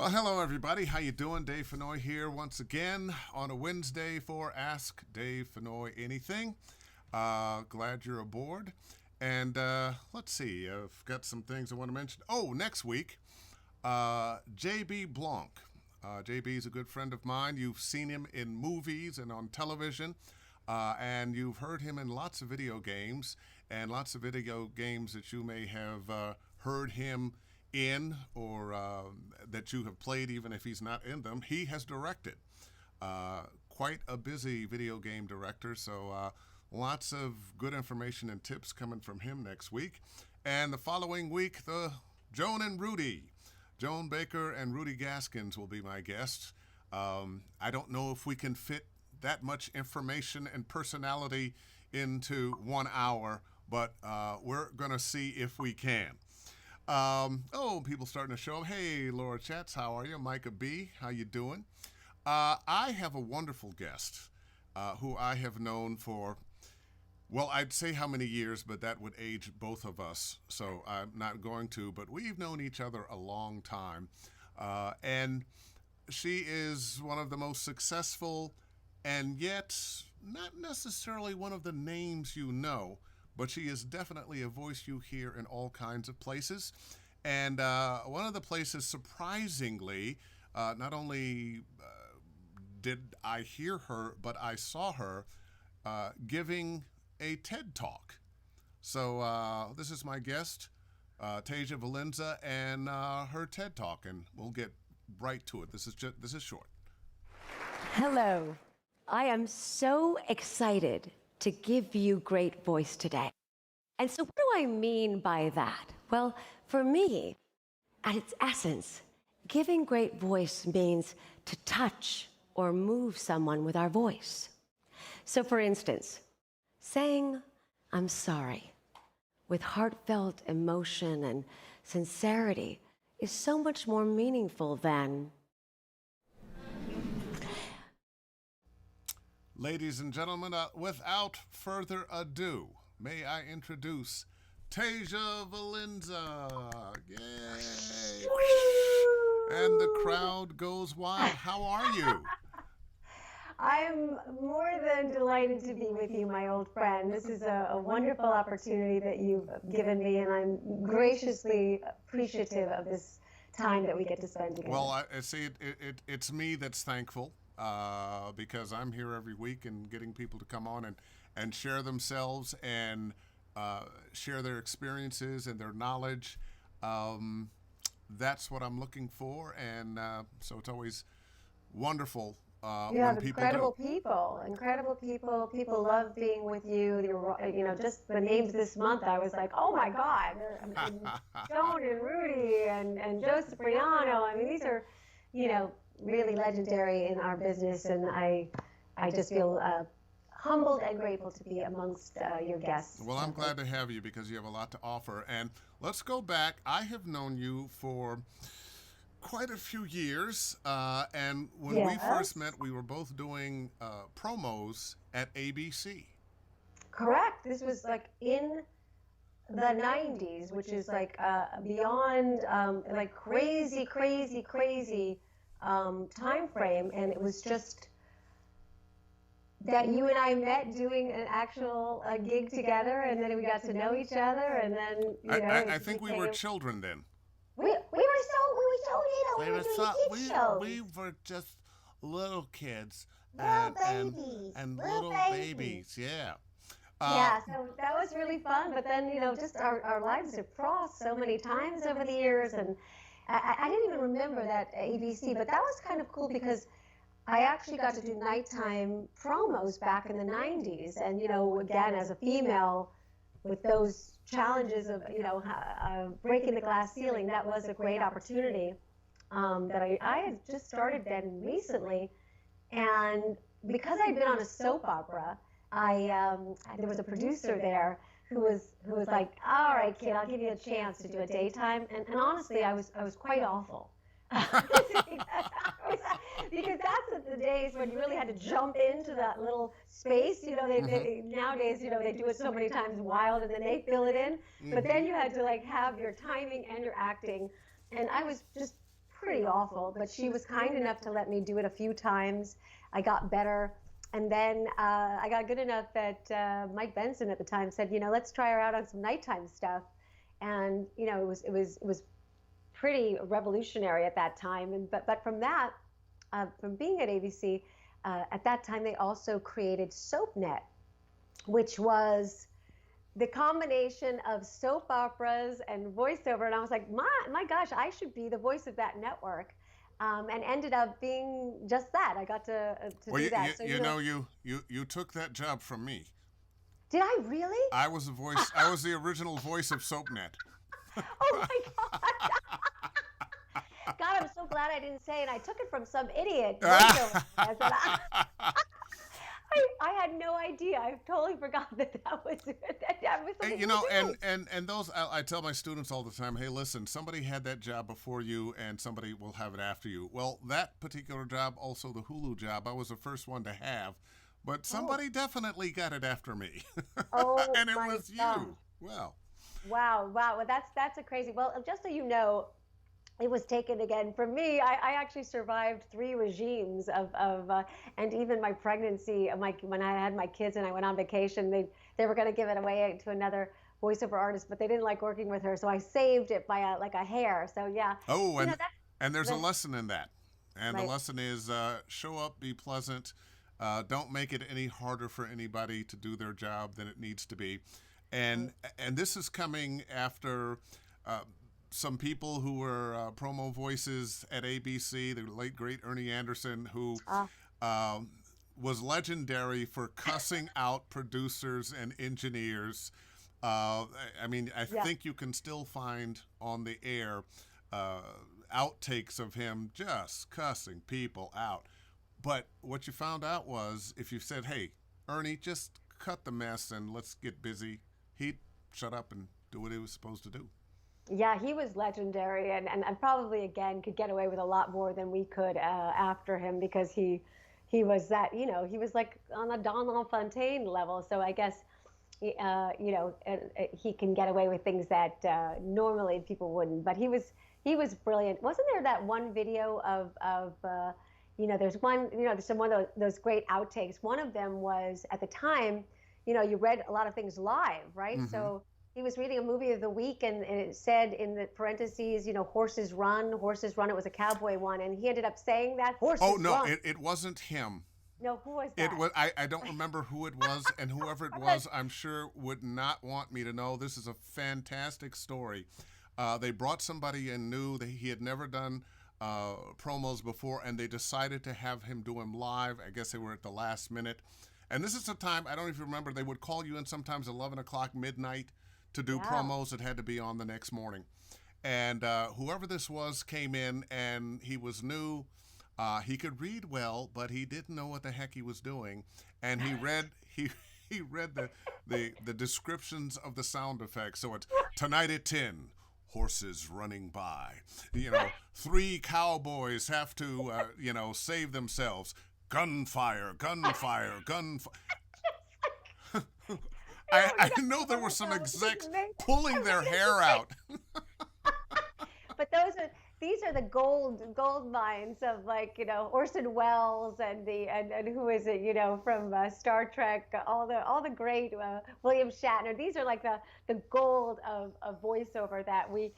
Well, hello everybody. How you doing? Dave Fennoy here once again on a Wednesday for Ask Dave Fennoy Anything. Glad you're aboard. And let's see, I've got some things I want to mention. Oh, next week, JB Blanc. JB is a good friend of mine. You've seen him in movies and on television, and you've heard him in lots of video games, and lots of video games that you may have heard him in or that you have played even if he's not in them. He has directed. Quite a busy video game director, so lots of good information and tips coming from him next week. And the following week, the Joan and Rudy. Joan Baker and Rudy Gaskins will be my guests. I don't know if we can fit that much information and personality into 1 hour, but we're going to see if we can. People starting to show up. Hey, Laura Chatz, how are you? Micah B, how you doing? I have a wonderful guest who I have known for, well, I'd say how many years, but that would age both of us, so I'm not going to, but we've known each other a long time, and she is one of the most successful and yet not necessarily one of the names you know, but she is definitely a voice you hear in all kinds of places. And one of the places, surprisingly, not only did I hear her, but I saw her giving a TED Talk. So this is my guest, Tasia Valenza, and her TED Talk, and we'll get right to it. This is short. Hello. I am so excited to give you great voice today. And so what do I mean by that? Well, for me, at its essence, giving great voice means to touch or move someone with our voice. So for instance, saying, "I'm sorry," with heartfelt emotion and sincerity is so much more meaningful than... Ladies and gentlemen, without further ado, may I introduce Tasia Valenza. Yay! And the crowd goes wild. How are you? I'm more than delighted to be with you, my old friend. This is a wonderful opportunity that you've given me, and I'm graciously appreciative of this time that we get to spend together. Well, I see it's me that's thankful because I'm here every week and getting people to come on and share themselves and share their experiences and their knowledge. That's what I'm looking for, and so it's always wonderful. You have incredible people. People love being with you. Just the names this month, I was like, oh my God. Joan and Rudy and Joe Cipriano. I mean, these are, really legendary in our business, and I just feel humbled and grateful to be amongst your guests. Well, I'm glad to have you because you have a lot to offer. And let's go back. I have known you for quite a few years, and when we first met, we were both doing promos at ABC. Correct. This was like in the 90s, which is like beyond like crazy time frame, and it was just that you and I met doing an actual gig together, and then we got to know each other, and then I think we were children then. We were so little. We were doing kid shows. We were just little kids and little babies. Yeah. Yeah, so that was really fun. But then, just our lives have crossed so many times over the years, and I didn't even remember that ABC, but that was kind of cool because I actually got to do nighttime promos back in the 90s, and again, as a female, with those challenges of breaking the glass ceiling, that was a great opportunity that I had just started then recently, and because I'd been on a soap opera, there was a producer there who was like, all right, kid, I'll give you a chance to do a daytime, and honestly, I was quite awful. Because that's the days when you really had to jump into that little space. Nowadays, they do it so many times wild and then they fill it in. But then you had to have your timing and your acting. And I was just pretty awful, but she was kind enough to let me do it a few times. I got better. And then I got good enough that Mike Benson at the time said, let's try her out on some nighttime stuff. And, it was pretty revolutionary at that time. And but from that, from being at ABC, at that time they also created SoapNet, which was the combination of soap operas and voiceover. And I was like, my gosh, I should be the voice of that network. And ended up being just that. I got to do that. You took that job from me. Did I really? I was the original voice of SoapNet. Oh my God! God, I'm so glad I didn't say it. I took it from some idiot. I had no idea. I totally forgot that was something. And those I tell my students all the time. Hey, listen, somebody had that job before you, and somebody will have it after you. Well, that particular job, also the Hulu job, I was the first one to have, but somebody definitely got it after me. Oh, and it my was God. you. Well. Wow. Well, that's a crazy. Well, just so you know, it was taken again from me. I actually survived 3 regimes and even my pregnancy. When I had my kids and I went on vacation, they were going to give it away to another voiceover artist, but they didn't like working with her, so I saved it by a hair. So yeah. Oh, and there's a lesson in that, and the lesson is show up, be pleasant, don't make it any harder for anybody to do their job than it needs to be, and this is coming after. Some people who were promo voices at ABC, the late, great Ernie Anderson, who was legendary for cussing out producers and engineers. I think you can still find on the air outtakes of him just cussing people out. But what you found out was if you said, hey, Ernie, just cut the mess and let's get busy, he'd shut up and do what he was supposed to do. Yeah, he was legendary, and probably again could get away with a lot more than we could after him, because he was that, he was like on a Don LaFontaine level. So I guess he can get away with things that normally people wouldn't. But he was brilliant. Wasn't there that one video of there's one, there's one of those great outtakes. One of them was at the time, you read a lot of things live, right? Mm-hmm. So he was reading a movie of the week, and it said in the parentheses, horses run. It was a cowboy one, and he ended up saying that, horses run. Oh, no, it wasn't him. No, who was that? It was, I don't remember who it was, and whoever it was, I'm sure would not want me to know. This is a fantastic story. They brought somebody in new that he had never done promos before, and they decided to have him do them live. I guess they were at the last minute. And this is the time, I don't even remember, they would call you in sometimes 11 o'clock midnight to do promos that had to be on the next morning. And whoever this was came in, and he was new. He could read well, but he didn't know what the heck he was doing. And he read the descriptions of the sound effects. So it's tonight at 10, horses running by. 3 cowboys have to save themselves. Gunfire, gunfire, gunfire. I know there were some execs pulling their hair out. But these are the gold mines of Orson Welles and who is it, from Star Trek, all the great William Shatner. These are like the gold of voiceover that we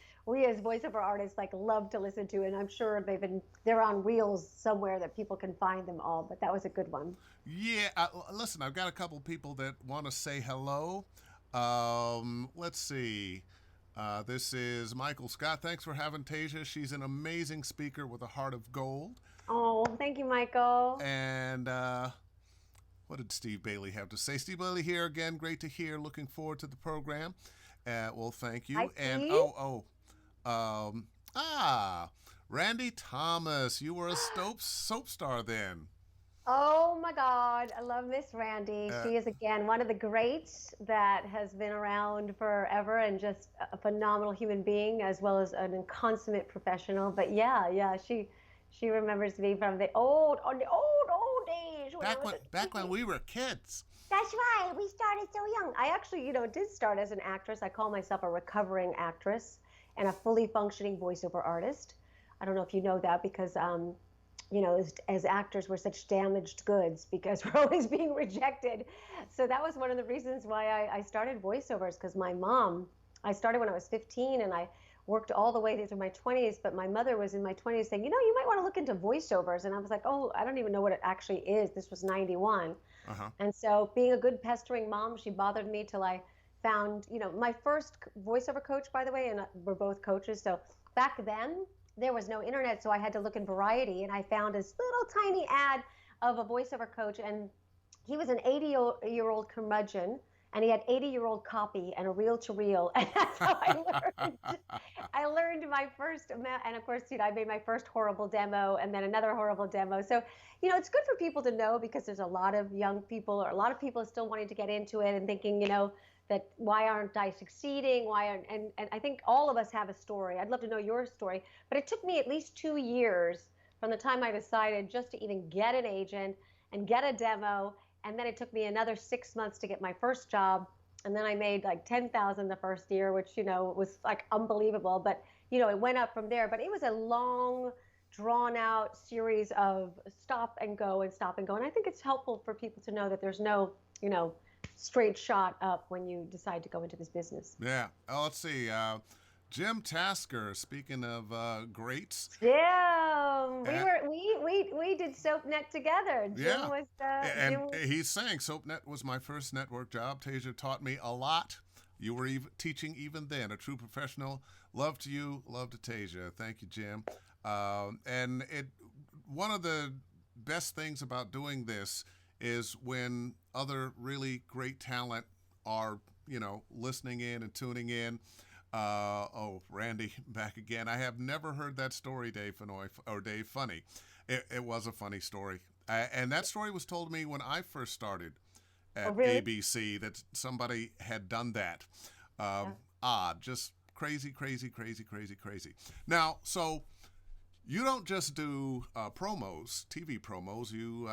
as voiceover artists love to listen to, and I'm sure they're on reels somewhere that people can find them all. But that was a good one. Yeah, listen, I've got a couple people that want to say hello. Let's see. This is Michael Scott. Thanks for having Tasia. She's an amazing speaker with a heart of gold. Oh, thank you, Michael. And what did Steve Bailey have to say? Steve Bailey here again. Great to hear. Looking forward to the program. Well, thank you. Hi, and Randy Thomas. You were a soap star then. Oh my God, I love Miss Randy. She is, again, one of the greats that has been around forever, and just a phenomenal human being, as well as an consummate professional. But yeah, she remembers me from the old days. Back when we were kids. That's right. We started so young. I actually, did start as an actress. I call myself a recovering actress and a fully functioning voiceover artist. I don't know if you know that because as actors, we're such damaged goods because we're always being rejected. So that was one of the reasons why I started voiceovers, because my mom, I started when I was 15 and I worked all the way through my 20s, but my mother was in my 20s saying, you might want to look into voiceovers. And I was like, oh, I don't even know what it actually is. This was 91. Uh-huh. And so being a good pestering mom, she bothered me till I found, my first voiceover coach, by the way, and we're both coaches. So back then, there was no internet, so I had to look in Variety, and I found this little tiny ad of a voiceover coach, and he was an 80-year-old curmudgeon, and he had 80-year-old copy and a reel-to-reel, and that's how I learned. I learned my first, and of course, I made my first horrible demo, and then another horrible demo. So, it's good for people to know, because there's a lot of young people, or a lot of people still wanting to get into it and thinking, that why aren't I succeeding? Why aren't, and I think all of us have a story. I'd love to know your story, but it took me at least 2 years from the time I decided just to even get an agent and get a demo. And then it took me another 6 months to get my first job. And then I made like 10,000 the first year, which, was like unbelievable. But, it went up from there. But it was a long, drawn out series of stop and go and stop and go. And I think it's helpful for people to know that there's no, straight shot up when you decide to go into this business. Yeah. Let's see. Jim Tasker, speaking of greats. Yeah, And, we did SoapNet together. yeah. And Jim was he's saying SoapNet was my first network job. Tasia taught me a lot. You were teaching even then. A true professional. Love to you. Love to Tasia. Thank you, Jim. And one of the best things about doing this is when other really great talent are, listening in and tuning in. Randy, back again. I have never heard that story, Dave Fennoy, or Dave Funny. It was a funny story. And that story was told to me when I first started at really? ABC, that somebody had done that. Odd, just crazy, crazy, crazy, crazy, crazy. Now, so you don't just do promos, TV promos. You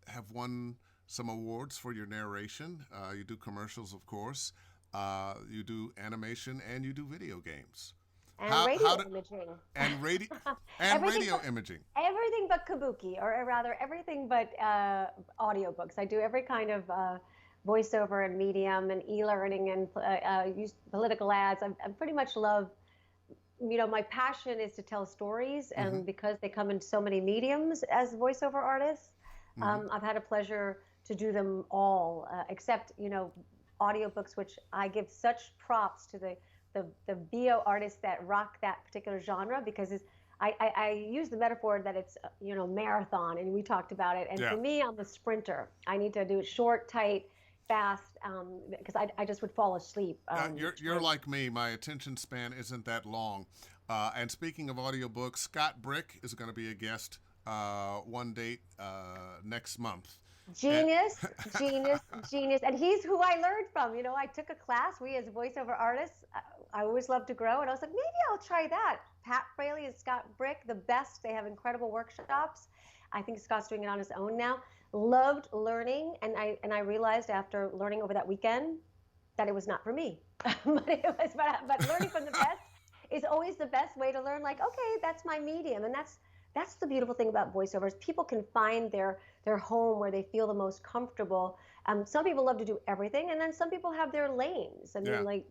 have won some awards for your narration. You do commercials, of course. You do animation, and you do video games. And radio imaging. And radio imaging. Everything but kabuki, or rather everything but audiobooks. I do every kind of voiceover and medium and e-learning and use political ads. I pretty much love, my passion is to tell stories, and because they come in so many mediums as voiceover artists, I've had a pleasure to do them all, except, audiobooks, which I give such props to the VO artists that rock that particular genre, because I use the metaphor that it's, marathon, and we talked about it. And for me, I'm a sprinter. I need to do it short, tight, fast, because I just would fall asleep. You're like me. My attention span isn't that long. And speaking of audiobooks, Scott Brick is going to be a guest one date next month. Genius. And he's who I learned from. I took a class. We, as voiceover artists, I always love to grow. And I was like, maybe I'll try that. Pat Fraley and Scott Brick, the best. They have incredible workshops. I think Scott's doing it on his own now. Loved learning. And I realized after learning over that weekend that it was not for me. but learning from the best is always the best way to learn. Like, okay, that's my medium. And that's the beautiful thing about voiceovers. People can find their home where they feel the most comfortable. Some people love to do everything, and then some people have their lanes. I mean,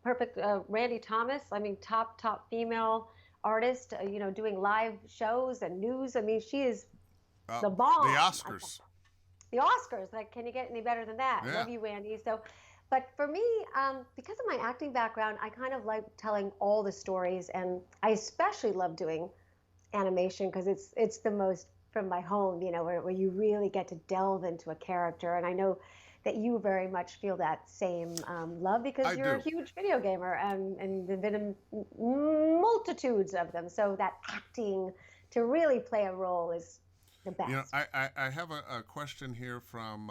perfect Randy Thomas. I mean, top female artist. Doing live shows and news. I mean, she is the bomb. The Oscars. The Oscars. Like, can you get any better than that? Yeah. Love you, Randy. So, but for me, because of my acting background, I kind of like telling all the stories, and I especially love doing animation because it's the most from my home, where you really get to delve into a character. And I know that you very much feel that same love, because you're a huge video gamer, and there've been multitudes of them. So that acting to really play a role is the best. I have a question here from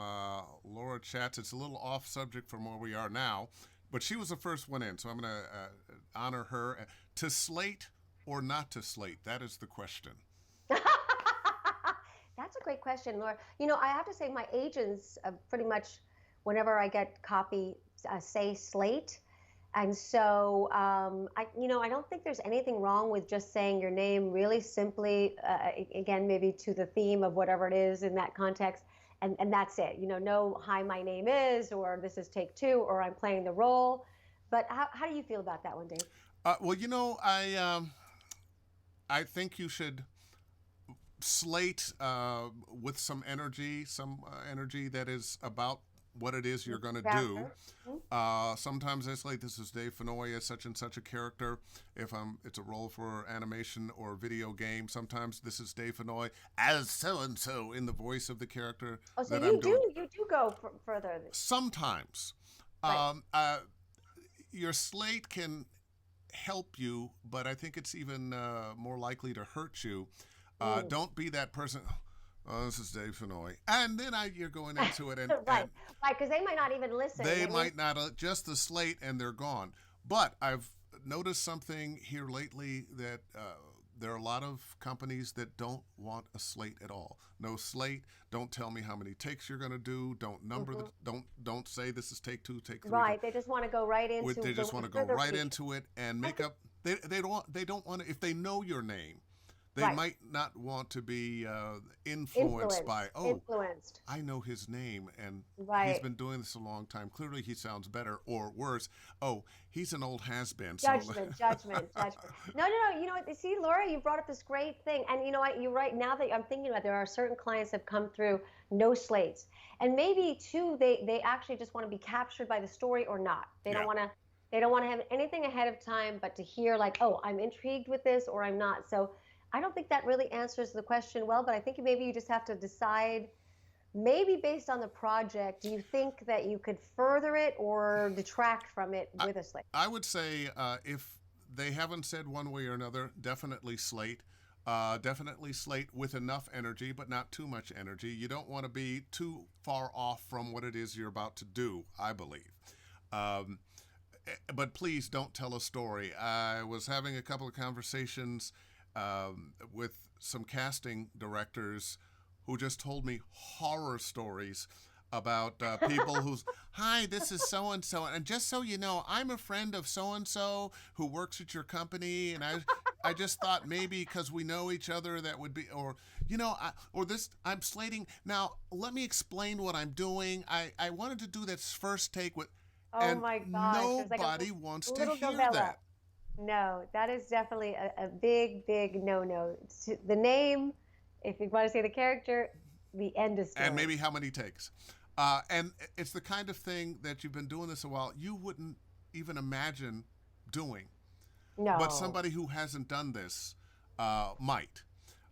Laura Chatz. It's a little off subject from where we are now, but she was the first one in, so I'm going to honor her. To slate or not to slate? That is the question. That's a great question, Laura. I have to say my agents pretty much, whenever I get copy, say slate. And so, I don't think there's anything wrong with just saying your name really simply, again, maybe to the theme of whatever it is in that context. And that's it. No, hi, my name is, or this is take two, or I'm playing the role. But how do you feel about that one, Dave? Well, I think you should slate with some energy that is about what it is you're going to do. Character? Mhm. Sometimes I slate this is Dave Fennoy as such and such a character. If it's a role for animation or video game, sometimes this is Dave Fennoy as so and so in the voice of the character Oh, so that I'm doing. you do go further. Sometimes, Right. um, uh, your slate can help you, but I think it's even more likely to hurt you. Mm. Don't be that person. Oh, this is Dave Fennoy, and then you're going into it, and Right, right, because they might not even listen. they might not just the slate, and they're gone. But I've noticed something here lately that there are a lot of companies that don't want a slate at all. No slate. Don't tell me how many takes you're going to do. Don't number the. Mhm. Don't say this is take two, take three. Right, they just want to go right into They the just want to go further right feature. into it and I make think, up. They don't want to. If they know your name, they right, might not want to be influenced by, influenced, oh, influenced. I know his name and he's Right. been doing this a long time. Clearly he sounds better, or worse, oh, he's an old has-been. So Judgment, judgment, judgment. No, no, no. You know what? See, Laura, you brought up this great thing. And you know what? You're right. Now that I'm thinking about it, there are certain clients that have come through no slates. And maybe too, they actually just want to be captured by the story or not. yeah. They don't want to have anything ahead of time, but to hear like, oh, I'm intrigued with this or I'm not. So I don't think that really answers the question well, but I think maybe you just have to decide, maybe based on the project, do you think that you could further it or detract from it I, with a slate? I would say if they haven't said one way or another, definitely slate. Definitely slate with enough energy, but not too much energy. You don't want to be too far off from what it is you're about to do, I believe. Um, but please don't tell a story. I was having a couple of conversations with some casting directors who just told me horror stories about people who's, hi, this is so and so, and just so you know, I'm a friend of so and so who works at your company, and I just thought maybe because we know each other that would be, or or this, I'm slating now. Let me explain what I'm doing. I wanted to do this first take with, Oh and my gosh, there's like a nobody wants to little hear novella. that. No, that is definitely a big, big no-no. The name, if you want to say the character, the end of And story. maybe how many takes. And it's the kind of thing that you've been doing this a while, you wouldn't even imagine doing. But No. somebody who hasn't done this might.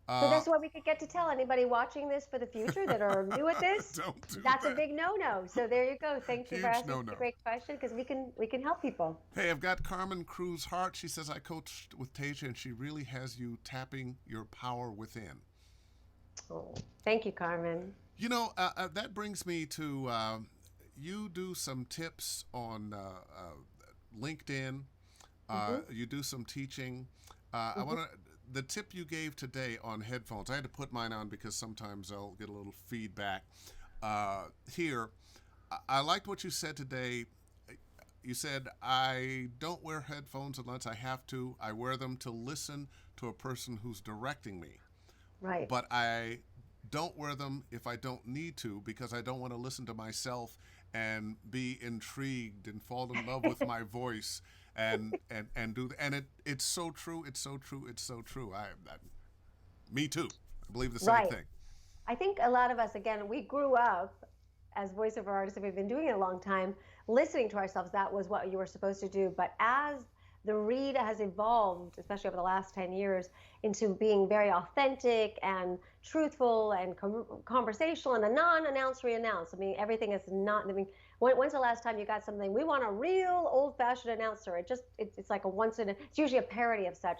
So Uh, that's what we could get to tell anybody watching this for the future that are new at this. don't do That's a that. big no-no. So there you go. Thank you for Huge asking no such a no. great question because we can help people. Hey, I've got Carmen Cruz Hart. She says, I coached with Tasia, and she really has you tapping your power within. Oh, thank you, Carmen. That brings me to you do some tips on LinkedIn. Hmm. You do some teaching. I Hmm. want to. The tip you gave today on headphones, I had to put mine on because sometimes I'll get a little feedback. Here, I liked what you said today. You said, I don't wear headphones unless I have to. I wear them to listen to a person who's directing me. Right. But I don't wear them if I don't need to because I don't want to listen to myself and be intrigued and fall in love with my voice and do and it's so true, it's so true, it's so true. Me too. I believe the same Right. thing. I think a lot of us, again, we grew up as voiceover artists, and we've been doing it a long time, listening to ourselves. That was what you were supposed to do. But as the read has evolved, especially over the last 10 years, into being very authentic and truthful and conversational and a non-announce, re-announce. I mean, everything is not, I mean, when's the last time you got something? We want a real old-fashioned announcer. It's like a once in a, it's usually a parody of such.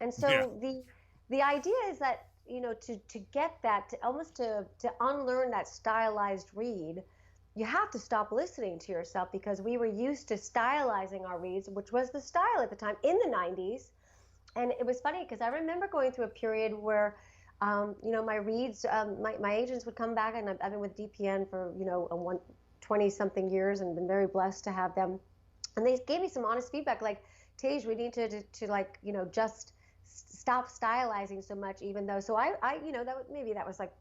And Yeah. so the idea is that to get that to almost to unlearn that stylized read, you have to stop listening to yourself because we were used to stylizing our reads, which was the style at the time in the 90s. And it was funny because I remember going through a period where my reads, my agents would come back, and I've been with DPN for 20 something years and been very blessed to have them And they gave me some honest feedback, like, Tage, we need to like, just stop stylizing so much, even though. So maybe that was like,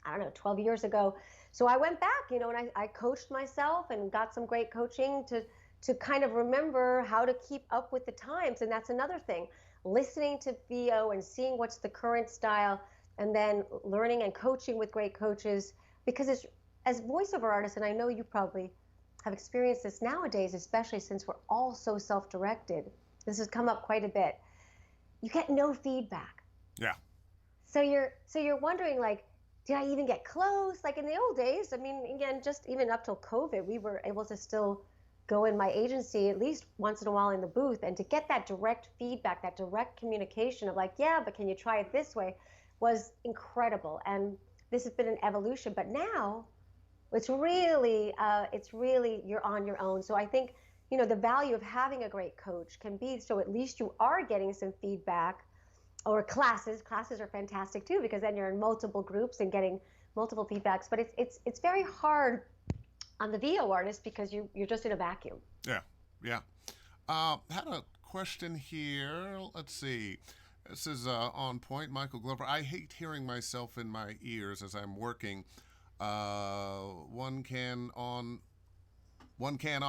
I don't know, 12 years ago. So I went back, and I coached myself and got some great coaching to kind of remember how to keep up with the times. And that's another thing, listening to VO and seeing what's the current style, and then learning and coaching with great coaches. Because as voiceover artists, and I know you probably have experienced this nowadays, especially since we're all so self-directed. This has come up quite a bit. You get no feedback. Yeah. So you're wondering, like, did I even get close? Like in the old days, I mean, again, just even up till COVID, we were able to still go in my agency at least once in a while in the booth, and to get that direct feedback, that direct communication of like, yeah, but can you try it this way, was incredible. And this has been an evolution, but now it's really you're on your own. So I think, the value of having a great coach can be, so at least you are getting some feedback, or classes are fantastic too, because then you're in multiple groups and getting multiple feedbacks. But it's very hard on the VO artist because you're just in a vacuum. Yeah. Yeah. Had a question here. Let's see. This is on point. Michael Glover. I hate hearing myself in my ears as I'm working. One can on, one can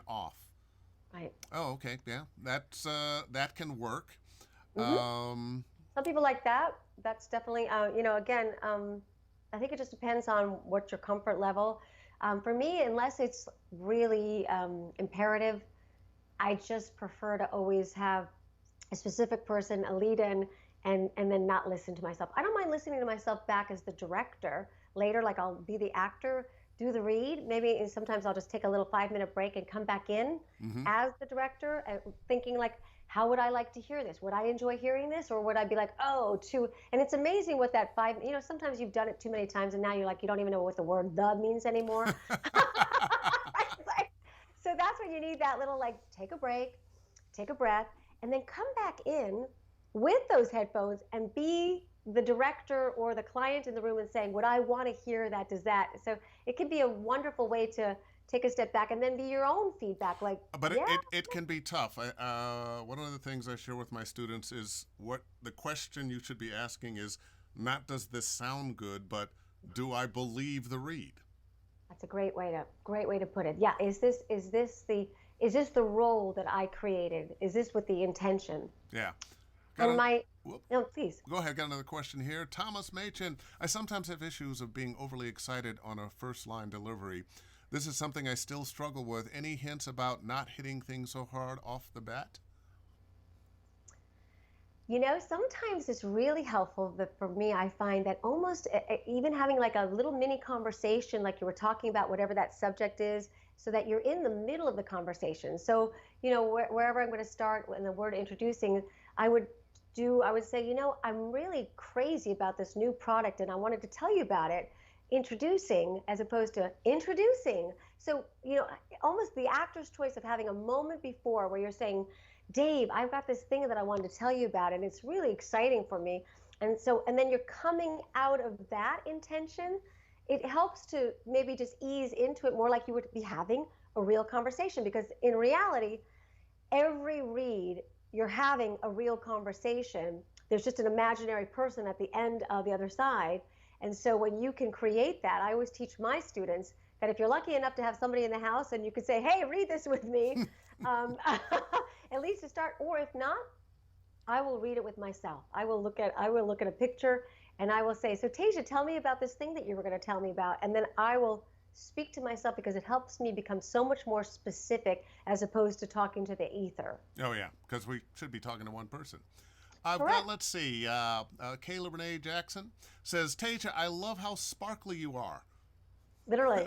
off. Right. Oh, okay. Yeah, that can work. Mm-hmm. Some people like that. That's definitely, again, I think it just depends on what your comfort level. For me, unless it's really imperative, I just prefer to always have a specific person, a lead in, and then not listen to myself. I don't mind listening to myself back as the director later, like I'll be the actor, do the read. Maybe sometimes I'll just take a little 5-minute break and come back in as the director, thinking like, how would I like to hear this? Would I enjoy hearing this? Or would I be like, and it's amazing what that sometimes you've done it too many times and now you're like, you don't even know what the word "the" means anymore. So that's when you need that little, like, take a break, take a breath, and then come back in with those headphones and be the director or the client in the room and saying, would I want to hear that? Does that? So it can be a wonderful way to take a step back and then be your own feedback. Like, But yeah. it can be tough. One of the things I share with my students is what the question you should be asking is not, does this sound good, but do I believe the read? That's a great way to put it. Yeah. Is this the role that I created? Is this with the intention? Yeah. No, please. Go ahead. Got another question here. Thomas Machin. I sometimes have issues of being overly excited on a first line delivery. This is something I still struggle with. Any hints about not hitting things so hard off the bat? Sometimes it's really helpful, but for me, I find that almost even having like a little mini conversation, like you were talking about, whatever that subject is, so that you're in the middle of the conversation. So, wherever I'm going to start in the word introducing, I would say, I'm really crazy about this new product and I wanted to tell you about it. Introducing as opposed to introducing. So, almost the actor's choice of having a moment before where you're saying, Dave, I've got this thing that I wanted to tell you about, and it's really exciting for me. And then you're coming out of that intention. It helps to maybe just ease into it more like you would be having a real conversation, because in reality, every read, you're having a real conversation. There's just an imaginary person at the end of the other side. And so when you can create that, I always teach my students that if you're lucky enough to have somebody in the house and you could say, hey, read this with me, at least to start, or if not, I will read it with myself. I will look at a picture and I will say, so Tasia, tell me about this thing that you were going to tell me about. And then I will speak to myself, because it helps me become so much more specific as opposed to talking to the ether. Oh, yeah, because we should be talking to one person. Let's see, Kayla Renee Jackson says, Tasia, I love how sparkly you are. Literally.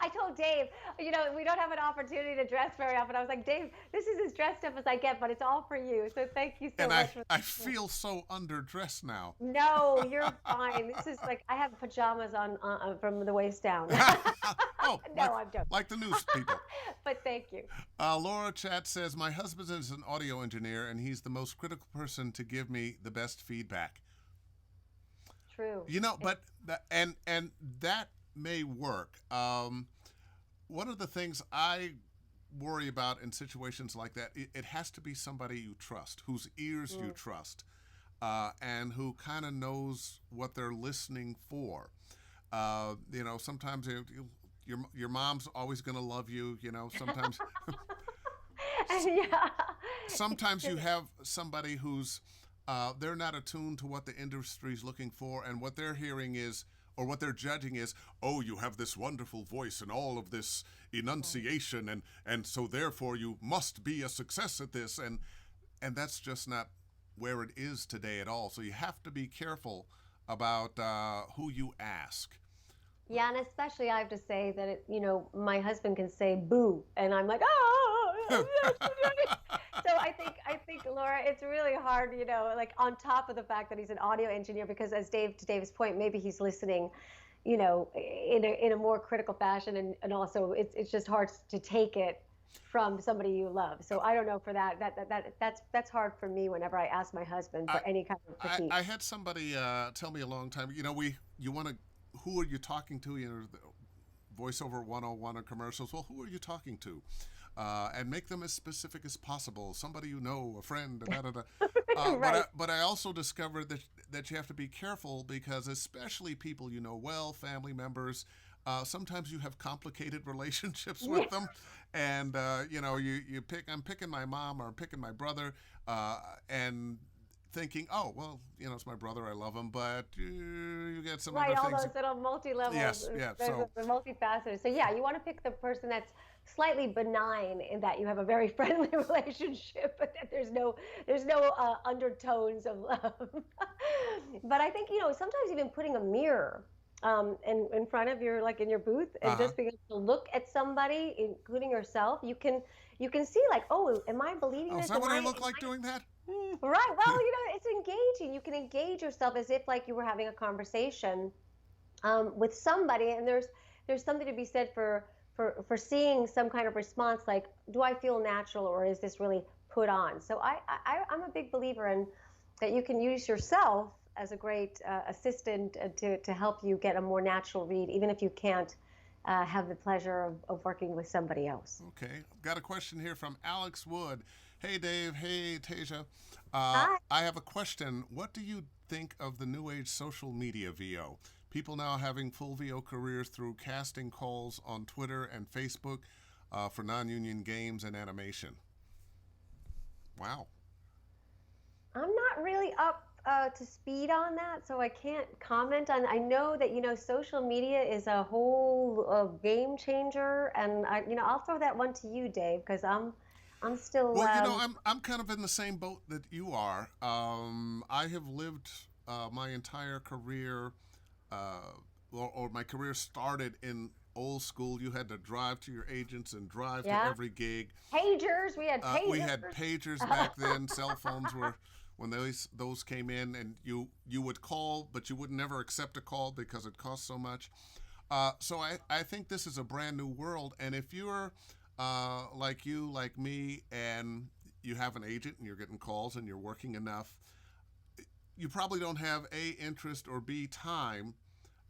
I told Dave, we don't have an opportunity to dress very often. I was like, Dave, this is as dressed up as I get, but it's all for you. So thank you so much. And I feel so underdressed now. No, you're fine. This is like, I have pajamas on from the waist down. Oh, no, I'm joking. Like the news people. But thank you. Laura Chat says, my husband is an audio engineer, and he's the most critical person to give me the best feedback. True. But and that may work. One of the things I worry about in situations like that, it has to be somebody you trust, whose ears you trust, and who kind of knows what they're listening for. Sometimes your mom's always going to love you. Sometimes Yeah. sometimes you have somebody who's they're not attuned to what the industry's looking for, and what they're hearing is, or what they're judging is, oh, you have this wonderful voice and all of this enunciation, and so therefore you must be a success at this, and that's just not where it is today at all. So you have to be careful about who you ask. Yeah, and especially I have to say that my husband can say boo, and I'm like, oh. So I think Laura, it's really hard, like on top of the fact that he's an audio engineer, because to Dave's point, maybe he's listening, in a more critical fashion, and also it's just hard to take it from somebody you love. So I don't know, for that's hard for me whenever I ask my husband I, for any kind of critique. I had somebody tell me a long time, you want to, who are you talking to? Voiceover 101 or commercials. Well, who are you talking to? And make them as specific as possible. Somebody you know, a friend, da da da. Right. But I also discovered that you have to be careful, because especially people you know well, family members, sometimes you have complicated relationships with them, and you pick. I'm picking my mom, or I'm picking my brother, and thinking, oh well, it's my brother, I love him, but you get some Right, other all things. those little multi-levels, Yes, yeah. there's So the multifaceted. So yeah, you want to pick the person that's slightly benign, in that you have a very friendly relationship, but that there's no undertones of love. But I think, sometimes even putting a mirror in front of your, like in your booth, and uh-huh. just being able to look at somebody, including yourself, you can see, like, oh, am I believing Oh, is this? that what I look like doing that? Right. Well, it's engaging. You can engage yourself as if like you were having a conversation with somebody, and there's something to be said for seeing some kind of response, like, do I feel natural, or is this really put on? So I'm a big believer in that you can use yourself as a great assistant to help you get a more natural read, even if you can't have the pleasure of working with somebody else. Okay. Got a question here from Alex Wood. Hey, Dave. Hey, Tasia. Hi. I have a question. What do you think of the new age social media VO? People now having full VO careers through casting calls on Twitter and Facebook for non union games and animation. Wow. I'm not really up to speed on that, so I can't comment on. I know that social media is a whole game changer, and I'll throw that one to you, Dave, because I'm still Well, I'm kind of in the same boat that you are. I have lived my entire career, uh, or my career started in old school. You had to drive to your agents and drive to yeah, every gig. pagers. We had We had pagers. pagers back then. Cell phones were when those came in, and you would call, but you would never accept a call because it cost so much. So I think this is a brand new world, and if you're like you, like me, and you have an agent and you're getting calls and you're working enough, you probably don't have A, interest, or B, time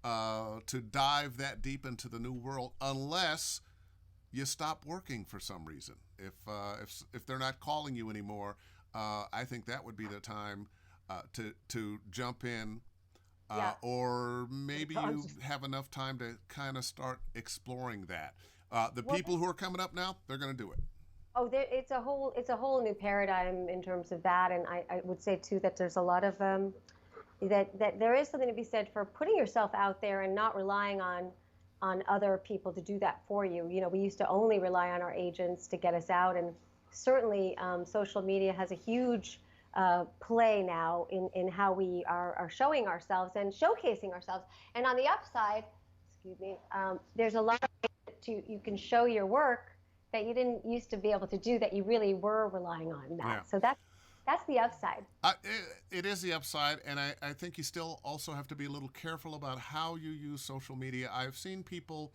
to dive that deep into the new world, unless you stop working for some reason. If they're not calling you anymore, I think that would be the time to jump in, Yeah. or maybe I'm you just- have enough time to kind of start exploring that. The Well, people who are coming up now, they're going to do it. it's a whole new paradigm in terms of that, and I would say too that there's a lot of that there is something to be said for putting yourself out there and not relying on other people to do that for you. We used to only rely on our agents to get us out, and certainly social media has a huge play now in how we are showing ourselves and showcasing ourselves. And on the upside, excuse me, there's a lot of ways you can show your work that you didn't used to be able to do, that you really were relying on Yeah. that. So that's the upside. It is the upside, and I think you still also have to be a little careful about how you use social media. I've seen people,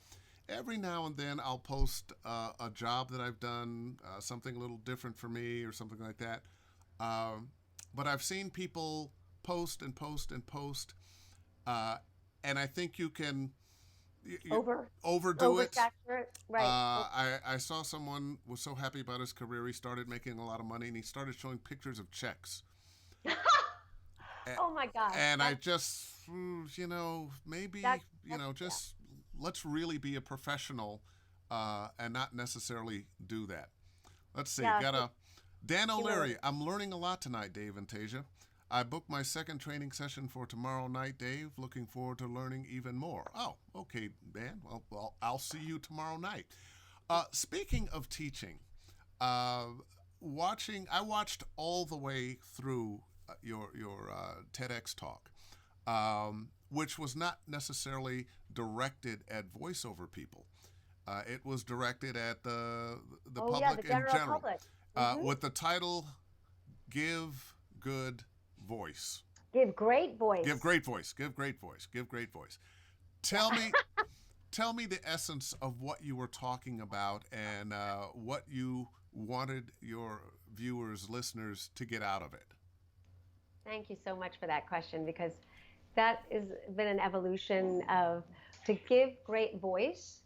every now and then I'll post a job that I've done, something a little different for me or something like that. Um, but I've seen people post and post and post, uh, and I think you can Over overdo it. oversaturate, right? I saw someone was so happy about his career, he started making a lot of money, and he started showing pictures of checks. Oh my gosh, And I that's just, maybe, yeah. just let's really be a professional and not necessarily do that. Let's see. Yeah, Got a Dan O'Leary. humility. I'm learning a lot tonight, Dave and Tasia. I booked my second training session for tomorrow night, Dave. Looking forward to learning even more. Oh, okay, Dan. Well, I'll see you tomorrow night. Speaking of teaching, uh, I watched all the way through your TEDx talk, which was not necessarily directed at voiceover people. It was directed at the Oh yeah, the public in general general, public. Hmm. with the title "Give Good Voice." Give great Give voice. great voice. Give great voice. Give great voice. Tell me, tell me the essence of what you were talking about and what you wanted your viewers, listeners, to get out of it. Thank you so much for that question because that has been an evolution of to give great voice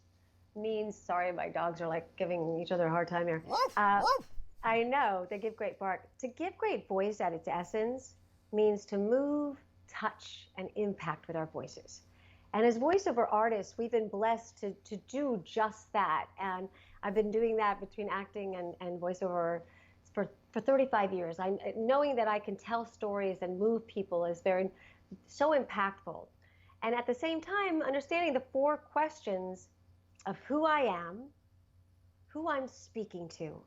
means sorry, my dogs are like giving each other a hard time here. Woof, Uh, woof. I know they give great bark. To give great voice at its essence means to move, touch, and impact with our voices. And as voiceover artists, we've been blessed to do just that. And I've been doing that between acting and voiceover for 35 years. Knowing that I can tell stories and move people is very so impactful. And at the same time, understanding the four questions of who I am, who I'm speaking to,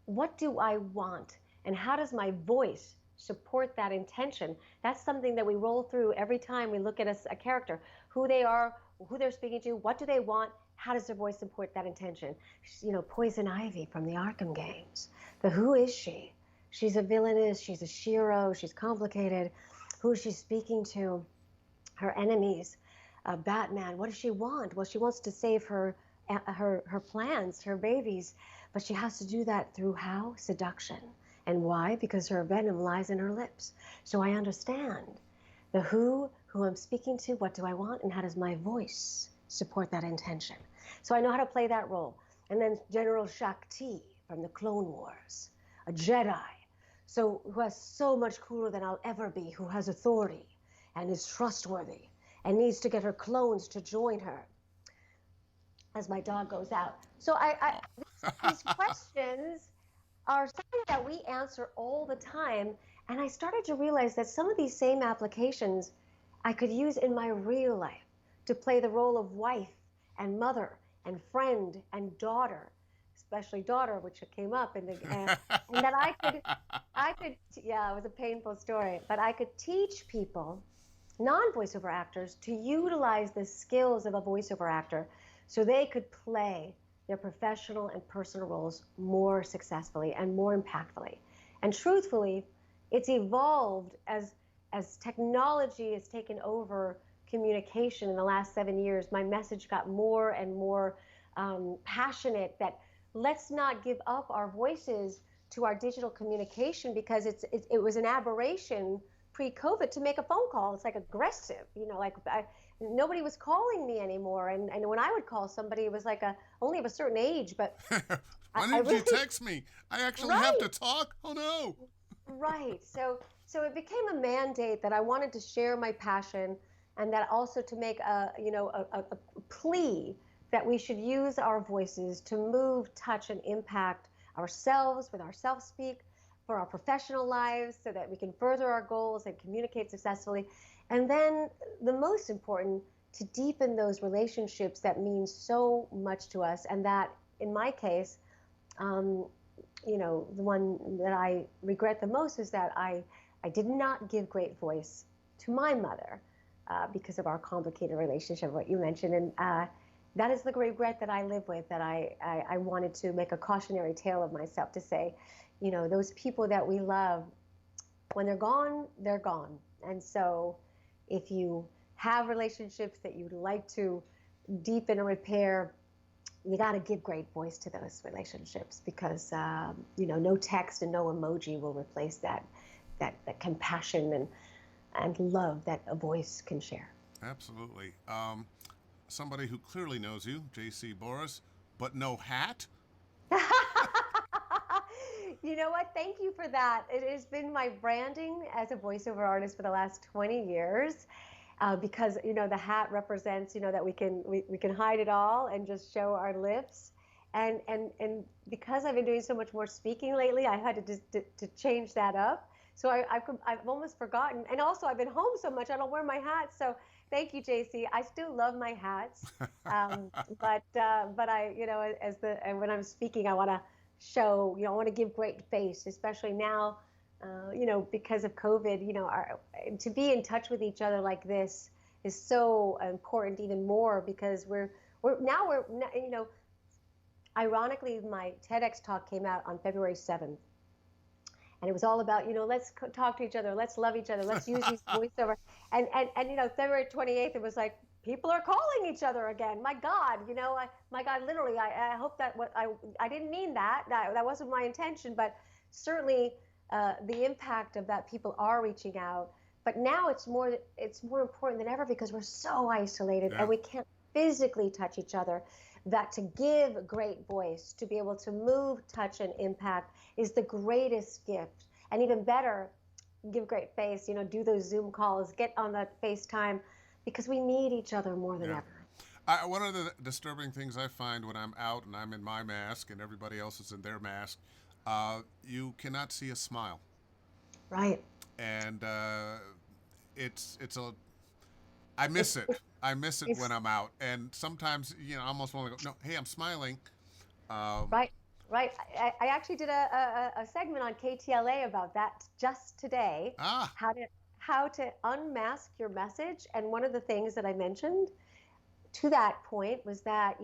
what do I want, and how does my voice support that intention? That's something that we roll through every time we look at a character, who they are, who they're speaking to, what do they want, how does their voice support that intention? Poison Ivy from the Arkham games. The who is she? She's a villainess, she's a shiro, she's complicated. Who is she speaking to? Her enemies. Batman, what does she want? Well, she wants to save her plans, her babies, but she has to do that through how? Seduction. And why? Because her venom lies in her lips. So I understand the who I'm speaking to, what do I want, and how does my voice support that intention? So I know how to play that role. And then General Shakti from the Clone Wars, a Jedi, so who has so much cooler than I'll ever be, who has authority and is trustworthy and needs to get her clones to join her as my dog goes out. So these questions are something that we answer all the time. And I started to realize that some of these same applications I could use in my real life to play the role of wife and mother and friend and daughter, especially daughter, which came up in the, and that yeah, it was a painful story, but I could teach people, non-voiceover actors, to utilize the skills of a voiceover actor so they could play their professional and personal roles more successfully and more impactfully. And truthfully, it's evolved as technology has taken over communication in the last 7 years. My message got more and more passionate that let's not give up our voices to our digital communication because it was an aberration pre-COVID to make a phone call. It's like aggressive, nobody was calling me anymore. And when I would call somebody, it was like only of a certain age, but Why I didn't you really, text me? I actually have to right, talk? Oh no. right. So it became a mandate that I wanted to share my passion and that also to make a plea that we should use our voices to move, touch, and impact ourselves with our self-speak for our professional lives so that we can further our goals and communicate successfully. And then the most important, to deepen those relationships that mean so much to us. And that, in my case, um, the one that I regret the most is that I did not give great voice to my mother because of our complicated relationship, what you mentioned. And that is the regret that I live with, that I wanted to make a cautionary tale of myself to say, those people that we love, when they're gone, they're gone. And so if you have relationships that you'd like to deepen and repair, you got to give great voice to those relationships because, no text and no emoji will replace that compassion and love that a voice can share. Absolutely. somebody who clearly knows you, JC Boris, but no hat? You know what? Thank you for that. It has been my branding as a voiceover artist for the last 20 years. Because the hat represents that we can hide it all and just show our lips, and because I've been doing so much more speaking lately, I had to change that up. So I've almost forgotten, and also I've been home so much I don't wear my hat. So thank you, JC. I still love my hats, but I and when I'm speaking, I want to show, I want to give great face, especially now, because of COVID, to be in touch with each other like this is so important, even more because ironically, my TEDx talk came out on February 7th. And it was all about, let's talk to each other, let's love each other, let's use these voiceover. And February 28th, it was like, people are calling each other again. My God, my God, literally, I hope that I didn't mean that. That wasn't my intention, but certainly the impact of that, people are reaching out. But now it's more important than ever because we're so isolated and we can't physically touch each other. That to give great voice, to be able to move, touch, and impact is the greatest gift. And even better, give great face, do those Zoom calls, get on that FaceTime, because we need each other more than ever. One of the disturbing things I find when I'm out and I'm in my mask and everybody else is in their mask, you cannot see a smile. Right. And I miss it. I miss it when I'm out. And sometimes, I almost want to go, no, hey, I'm smiling. Right. I actually did a segment on KTLA about that just today. How to unmask your message. And one of the things that I mentioned to that point was that,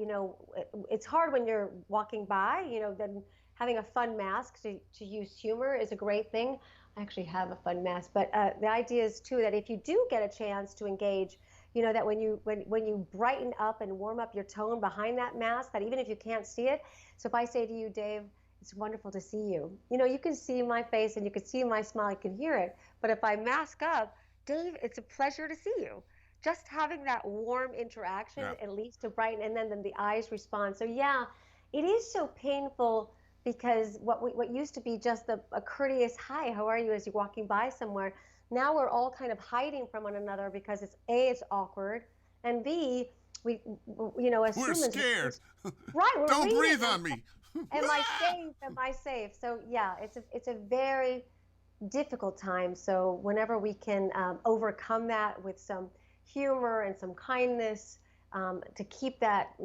it's hard when you're walking by, then having a fun mask to use humor is a great thing. I actually have a fun mask, but the idea is too that if you do get a chance to engage, that when you brighten up and warm up your tone behind that mask, that even if you can't see it, so if I say to you, Dave, it's wonderful to see you. You can see my face and you can see my smile, you can hear it. But if I mask up, Dave, it's a pleasure to see you. Just having that warm interaction at least to brighten, and then the eyes respond. So yeah, it is so painful because what used to be just a courteous hi, how are you, as you're walking by somewhere, now we're all kind of hiding from one another because it's awkward, and B, we're scared. Right, don't breathe on me. Am I safe? Am I safe? So yeah, it's a very difficult time. So whenever we can overcome that with some humor and some kindness, to keep that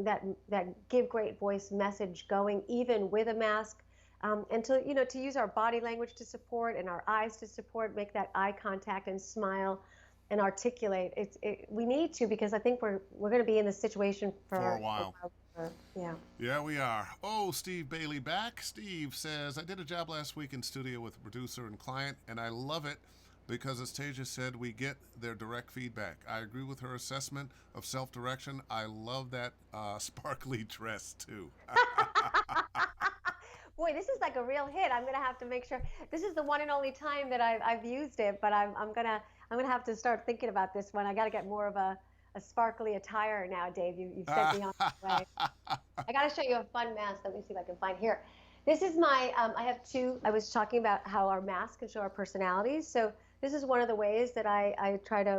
give great voice message going, even with a mask, and to use our body language to support and our eyes to support, make that eye contact and smile and articulate. We need to, because I think we're going to be in this situation for a while. Yeah, we are. Oh, Steve Bailey back. Steve says, I did a job last week in studio with a producer and client, and I love it because, as Tasia said, we get their direct feedback. I agree with her assessment of self-direction. I love that sparkly dress, too. Boy, this is like a real hit. I'm gonna have to make sure. This is the one and only time that I've used it, but I'm gonna have to start thinking about this one. I got to get more of a sparkly attire now, Dave. You've sent me on the way. I got to show you a fun mask. Let me see if I can find here. This is my. I have two. I was talking about how our masks can show our personalities. So this is one of the ways that I try to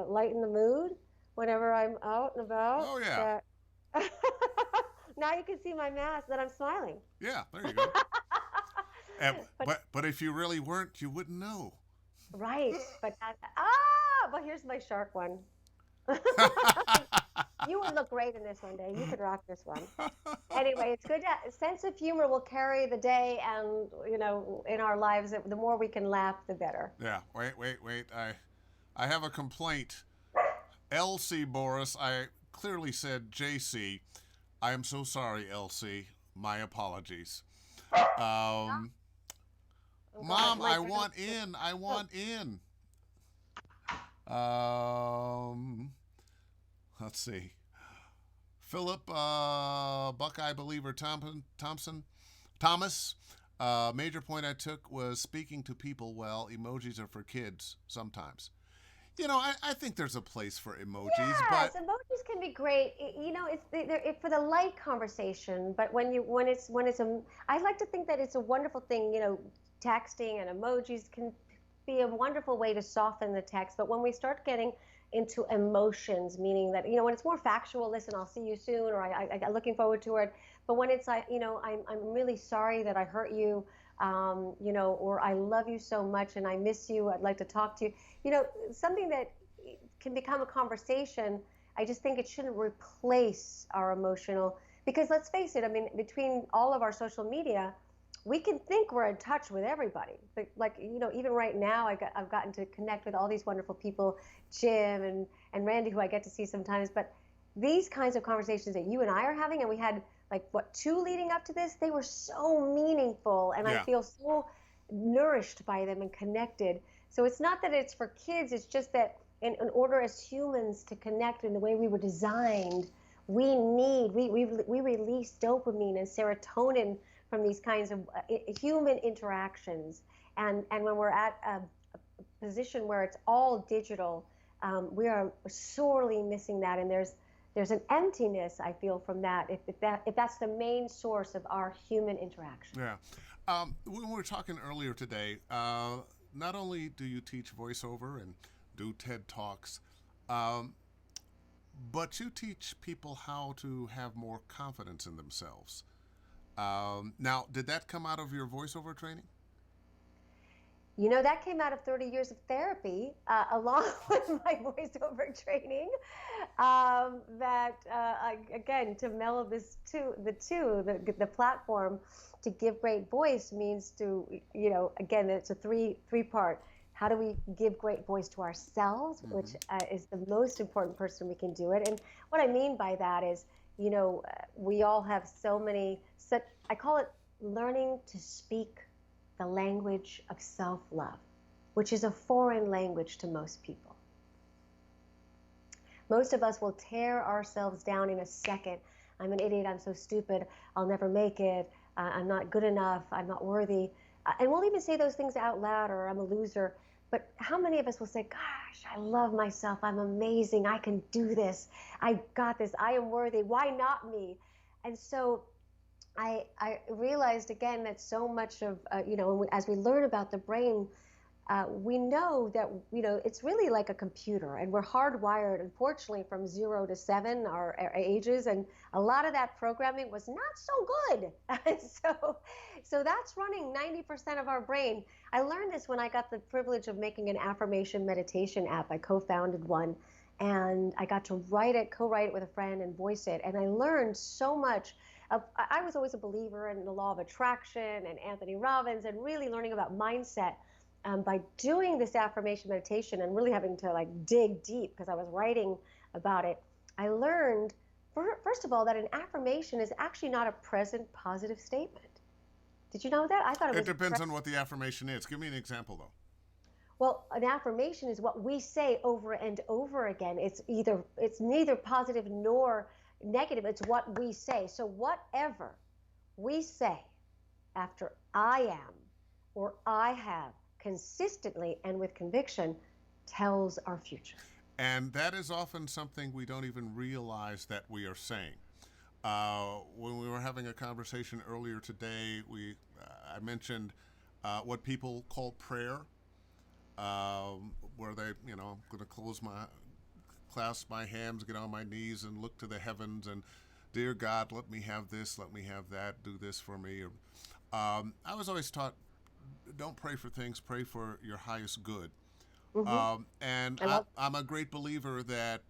lighten the mood whenever I'm out and about. Oh yeah. Now you can see my mask that I'm smiling. Yeah, there you go. but if you really weren't, you wouldn't know. Right. But here's my shark one. You would look great in this one, Dave. You could rock this one. Anyway, it's good. Sense of humor will carry the day, and in our lives, the more we can laugh, the better. Yeah. Wait. I have a complaint. Elsie Boris. I clearly said JC. I am so sorry, Elsie. My apologies. Mom, I want in. I want in. Let's see. Philip Buckeye Believer Thomas. Major point I took was speaking to people well. Emojis are for kids sometimes. I think there's a place for emojis, Yes, but emojis can be great. It's they're for the light conversation, but when it's a, I like to think that it's a wonderful thing. Texting and emojis can be a wonderful way to soften the text. But when we start getting into emotions, meaning that when it's more factual, listen, I'll see you soon, or I'm looking forward to it. But when it's like, I'm really sorry that I hurt you, or I love you so much and I miss you. I'd like to talk to you. Something that can become a conversation. I just think it shouldn't replace our emotional, because let's face it, I mean, between all of our social media, we can think we're in touch with everybody. But like, even right now, I've gotten to connect with all these wonderful people, Jim and Randy, who I get to see sometimes. But these kinds of conversations that you and I are having, and we had like, what, two leading up to this, they were so meaningful. And I yeah, feel so nourished by them and connected. So it's not that it's for kids, it's just that in order as humans to connect in the way we were designed, we release dopamine and serotonin from these kinds of human interactions. And when we're at a position where it's all digital, we are sorely missing that. And there's an emptiness, I feel, from that, if that's the main source of our human interaction. yeah. When we were talking earlier today, not only do you teach voiceover and do TED Talks, um, but you teach people how to have more confidence in themselves. Now, did that come out of your voiceover training? That came out of 30 years of therapy, along with my voiceover training. Again, to mellow the platform to give great voice means to, again, it's a three part. How do we give great voice to ourselves, which is the most important person we can do it? And what I mean by that is, we all have I call it learning to speak the language of self-love, which is a foreign language to most people. Most of us will tear ourselves down in a second. I'm an idiot, I'm so stupid, I'll never make it, I'm not good enough, I'm not worthy. And we'll even say those things out loud, or I'm a loser. But how many of us will say, gosh, I love myself, I'm amazing, I can do this, I got this, I am worthy, why not me? And so I realized again that so much of, as we learn about the brain, we know that, it's really like a computer, and we're hardwired, unfortunately, from 0 to 7, our ages, and a lot of that programming was not so good. And so that's running 90% of our brain. I learned this when I got the privilege of making an affirmation meditation app. I co-founded one, and I got to co-write it with a friend and voice it, and I learned so much. I was always a believer in the law of attraction and Anthony Robbins, and really learning about mindset. By doing this affirmation meditation and really having to dig deep, because I was writing about it, I learned, first of all, that an affirmation is actually not a present positive statement. Did you know that? I thought it It was. depends on what the affirmation is. Give me an example, though. Well, an affirmation is what we say over and over again. It's neither positive nor negative. It's what we say. So whatever we say after I am or I have, consistently and with conviction, tells our future. And that is often something we don't even realize that we are saying. When we were having a conversation earlier today, I mentioned what people call prayer, where they, I'm going to clasp my hands, get on my knees, and look to the heavens, and dear God, let me have this, let me have that, do this for me. I was always taught, don't pray for things, pray for your highest good. And I'm a great believer that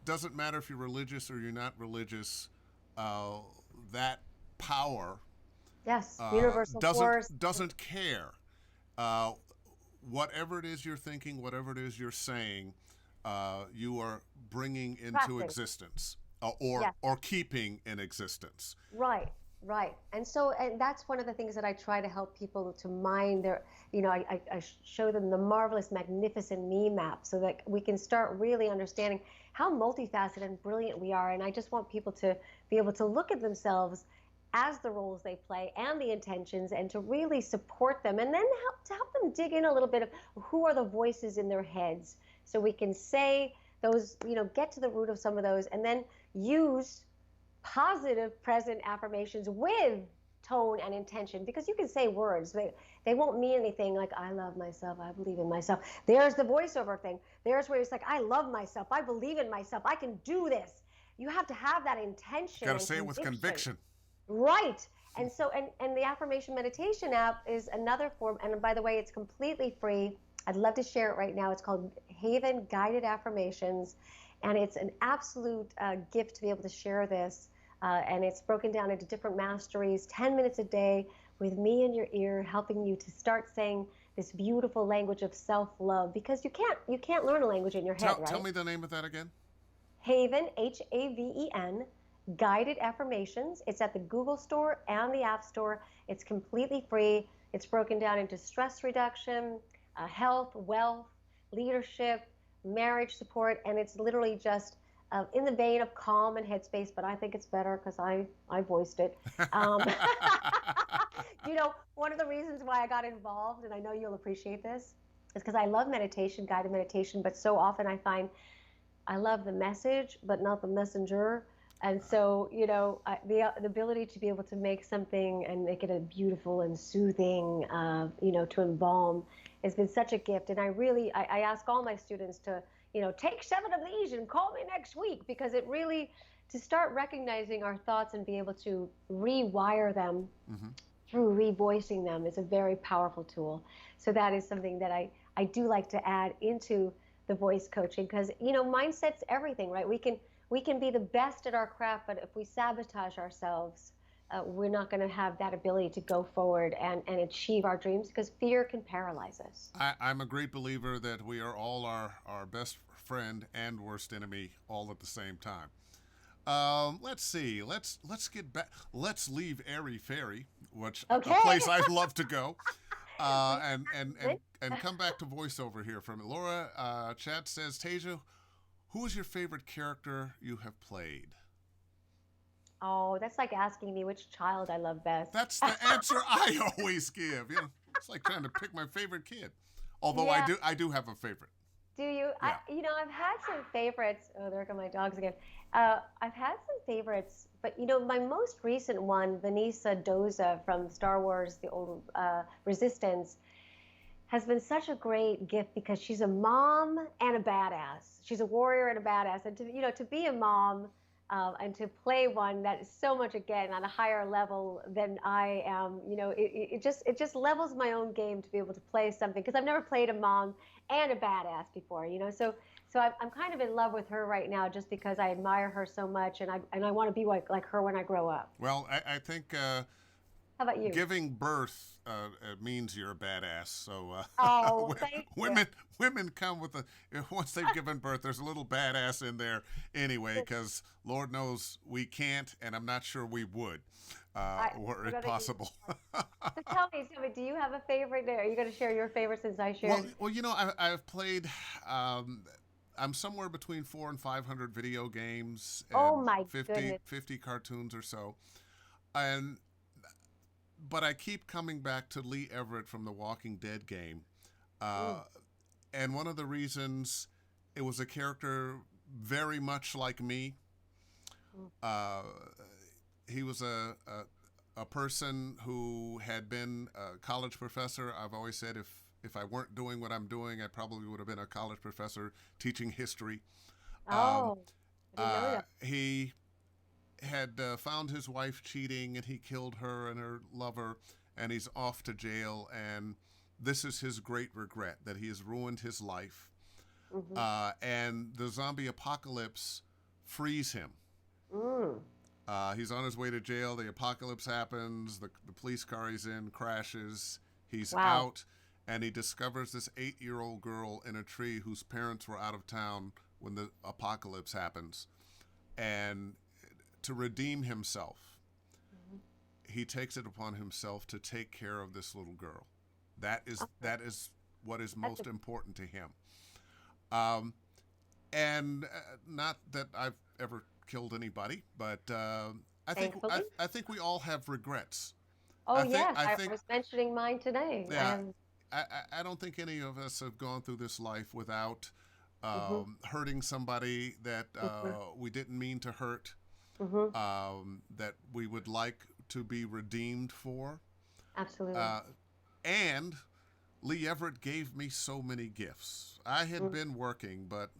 doesn't matter if you're religious or you're not religious, that power Yes, universal force. doesn't care. Uh, Whatever it is you're thinking, whatever it is you're saying, you are bringing into existence, Yeah. or keeping in existence. Right, right. And that's one of the things that I try to help people to mind their, I show them the marvelous, magnificent me map, so that we can start really understanding how multifaceted and brilliant we are. And I just want people to be able to look at themselves as the roles they play and the intentions, and to really support them, and then help them dig in a little bit of who are the voices in their heads, so we can say those, get to the root of some of those, and then use positive present affirmations with tone and intention, because you can say words, they won't mean anything like I love myself, I believe in myself. There's the voiceover thing. There's where it's like I love myself, I believe in myself, I can do this. You have to have that intention. Got to and say it with conviction. Right. And so, and the affirmation meditation app is another form, and by the way, it's completely free. I'd love to share it right now. It's called Haven Guided Affirmations, and it's an absolute gift to be able to share this. And it's broken down into different masteries, 10 minutes a day with me in your ear, helping you to start saying this beautiful language of self-love, because you can't learn a language in your head, right? Tell me the name of that again. Haven, Haven, Guided Affirmations. It's at the Google Store and the App Store. It's completely free. It's broken down into stress reduction, health, wealth, leadership, marriage support, and it's literally just in the vein of Calm and Headspace, but I think it's better because I voiced it. One of the reasons why I got involved, and I know you'll appreciate this, is because I love meditation, guided meditation, but so often I find I love the message, but not the messenger. And so, the ability to be able to make something and make it a beautiful and soothing, to embalm, has been such a gift. And I ask all my students to, take 7 of these and call me next week, because it really, to start recognizing our thoughts and be able to rewire them through revoicing them is a very powerful tool. So that is something that I do like to add into the voice coaching, because, mindset's everything, right? We can be the best at our craft, but if we sabotage ourselves, we're not going to have that ability to go forward and achieve our dreams, because fear can paralyze us. I'm a great believer that we are all our best friend and worst enemy all at the same time. Let's see. Let's get back. Let's leave Airy Fairy, which Okay. a place I love to go, and come back to voiceover here from Laura. Chat says, Tasia, who is your favorite character you have played? Oh, that's like asking me which child I love best. That's the answer I always give. It's like trying to pick my favorite kid. Although Yeah. I do have a favorite. Do you? Yeah. I've had some favorites. Oh, there come my dogs again. I've had some favorites, but my most recent one, Vanessa Doza from Star Wars: The Old Resistance, has been such a great gift, because she's a mom and a badass. She's a warrior and a badass, and to be a mom and to play one that is so much, again, on a higher level than I am, it just levels my own game to be able to play something, because I've never played a mom and a badass before, so I'm kind of in love with her right now, just because I admire her so much, and I want to be like her when I grow up. Well, I think How about you? giving birth means you're a badass. So Oh, thank you. women come with once they've given birth, there's a little badass in there anyway, because Lord knows we can't, and I'm not sure we would, were it possible. So tell me, do you have a favorite? Are you going to share your favorite, since I shared? Well, I've played. I'm somewhere between 400 and 500 video games and Oh my 50, goodness. 50 cartoons or so, but I keep coming back to Lee Everett from the Walking Dead game, and one of the reasons, it was a character very much like me. He was a person who had been a college professor. I've always said if I weren't doing what I'm doing, I probably would have been a college professor teaching history. Oh, I didn't know that. He had found his wife cheating, and he killed her and her lover, and he's off to jail, and this is his great regret, that he has ruined his life. And the zombie apocalypse frees him. He's on his way to jail. The apocalypse happens. The police car he's in crashes. He's out, and he discovers this 8-year-old girl in a tree whose parents were out of town when the apocalypse happens. And to redeem himself, he takes it upon himself to take care of this little girl. That is what is most important to him. And not that I've ever killed anybody, but thankfully. I think we all have regrets. Oh yes, I I think was mentioning mine today. yeah. I don't think any of us have gone through this life without Mhm, hurting somebody that mhm, we didn't mean to hurt, mhm. that we would like to be redeemed for. Absolutely. Uh, and Lee Everett gave me so many gifts. I had Mm. been working, but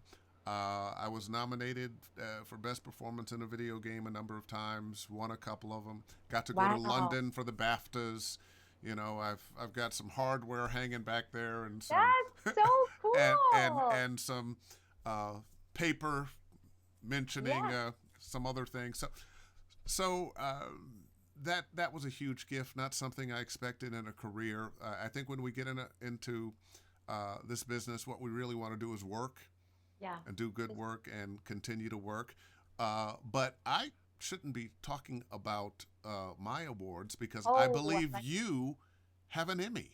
I was nominated for Best Performance in a Video Game a number of times, won a couple of them. Got to go to Wow, London for the BAFTAs. You know, I've got some hardware hanging back there and some that's so cool. and some uh, paper mentioning Yes. some other things. That was a huge gift, not something I expected in a career. I think when we get into this business, what we really want to do is work Yeah. and do good Just- work and continue to work. But I shouldn't be talking about my awards because I Oh, believe you have an Emmy.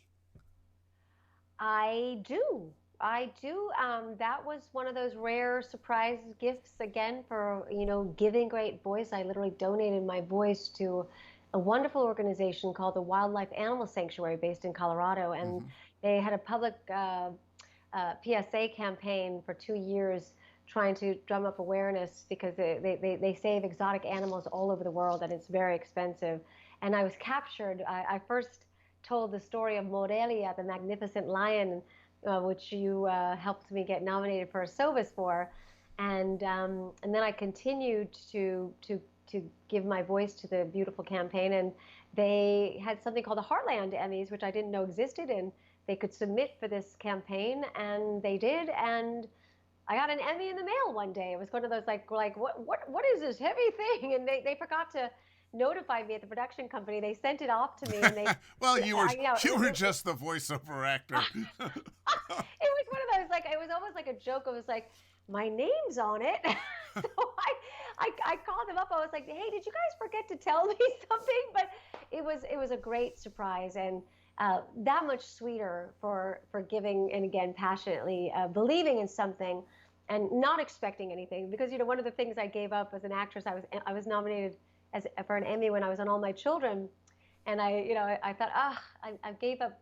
I do. I do. That was one of those rare surprise gifts again for, giving great voice. I literally donated my voice to a wonderful organization called the Wildlife Animal Sanctuary based in Colorado. And Mm-hmm. they had a public PSA campaign for 2 years trying to drum up awareness because they save exotic animals all over the world and it's very expensive. And I was captured. I first told the story of Morelia, the magnificent lion, which you helped me get nominated for a Sovis for. And then I continued to give my voice to the beautiful campaign. And they had something called the Heartland Emmys, which I didn't know existed. And they could submit for this campaign, and they did. And I got an Emmy in the mail one day. It was one of those like what is this heavy thing? And they forgot to notify me at the production company. They sent it off to me, and they, Well, it you was were just the voiceover actor. it was one of those like it was almost like a joke. It was like my name's on it. So I called them up. I was like, hey, did you guys forget to tell me something? But it was a great surprise and that much sweeter for giving and again passionately believing in something and not expecting anything because one of the things I gave up as an actress I was nominated as for an Emmy when I was on All My Children and I thought I gave up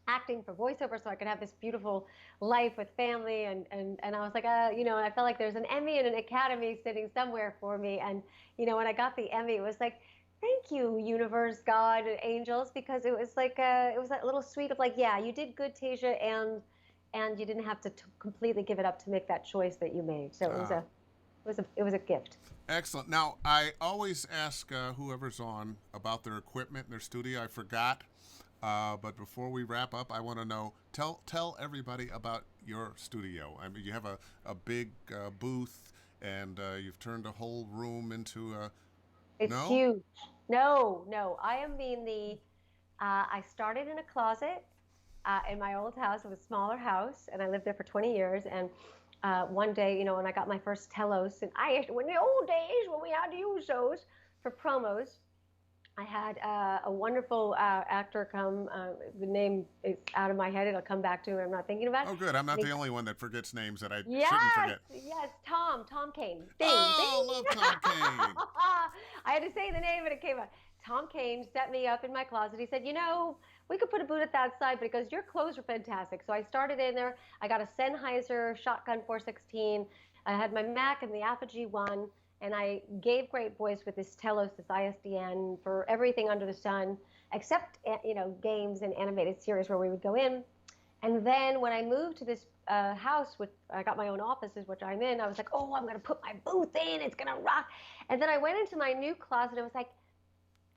acting for voiceover so I could have this beautiful life with family and I was like I felt like there's an Emmy and an Academy sitting somewhere for me and when I got the Emmy it was like thank you universe God and angels because it was like it was that little sweet of like yeah you did good Tasia and you didn't have to completely give it up to make that choice that you made so Ah, it was a gift. excellent. Now, I always ask whoever's on about their equipment in their studio. I forgot, but before we wrap up, I want to know. Tell everybody about your studio. I mean, you have a big booth, and you've turned a whole room into a. It's No. huge. No, I am being the I started in a closet in my old house. It was a smaller house, and I lived there for 20 years. And one day, when I got my first telos, and when the old days when we had to use those for promos, I had a wonderful actor come. The name is out of my head. It'll come back to it. I'm not thinking about it. Oh, good. I'm And not the he, only one that forgets names that I shouldn't yes, forget. yes, Tom Kane. Ding, Oh, love ding. Tom Kane. I had to say the name and it came out. Tom Kane set me up in my closet. He said, we could put a booth at that side because your clothes are fantastic. So I started in there. I got a Sennheiser Shotgun 416. I had my Mac and the Apogee One, and I gave great voice with this Telos, this ISDN for everything under the sun, except games and animated series where we would go in. And then when I moved to this house, with I got my own offices, which I'm in, I was like, oh, I'm gonna put my booth in. It's gonna rock. And then I went into my new closet and was like,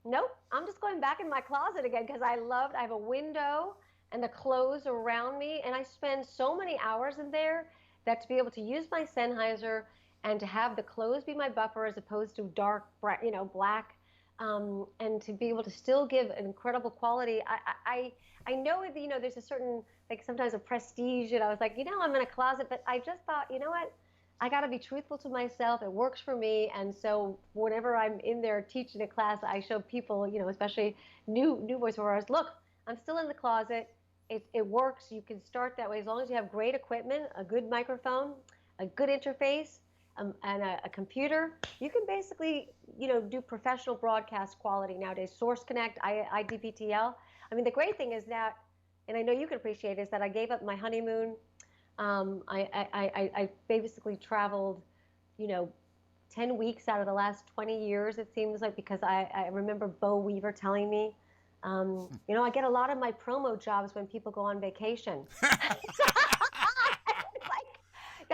nope, I'm just going back in my closet again because I have a window and the clothes around me, and I spend so many hours in there that to be able to use my Sennheiser and to have the clothes be my buffer as opposed to dark, black, and to be able to still give an incredible quality. I know that there's a certain like sometimes a prestige, and I was like, I'm in a closet, but I just thought, what? I got to be truthful to myself. It works for me, and so whenever I'm in there teaching a class, I show people, especially new voiceovers, look, I'm still in the closet. It works. You can start that way as long as you have great equipment, a good microphone, a good interface, and a computer, you can basically, do professional broadcast quality nowadays. Source Connect, IDPTL. I mean, the great thing is that, and I know you can appreciate, is that I gave up my honeymoon. I basically traveled, you know, 10 weeks out of the last 20 years, it seems like, because I remember Bo Weaver telling me, I get a lot of my promo jobs when people go on vacation.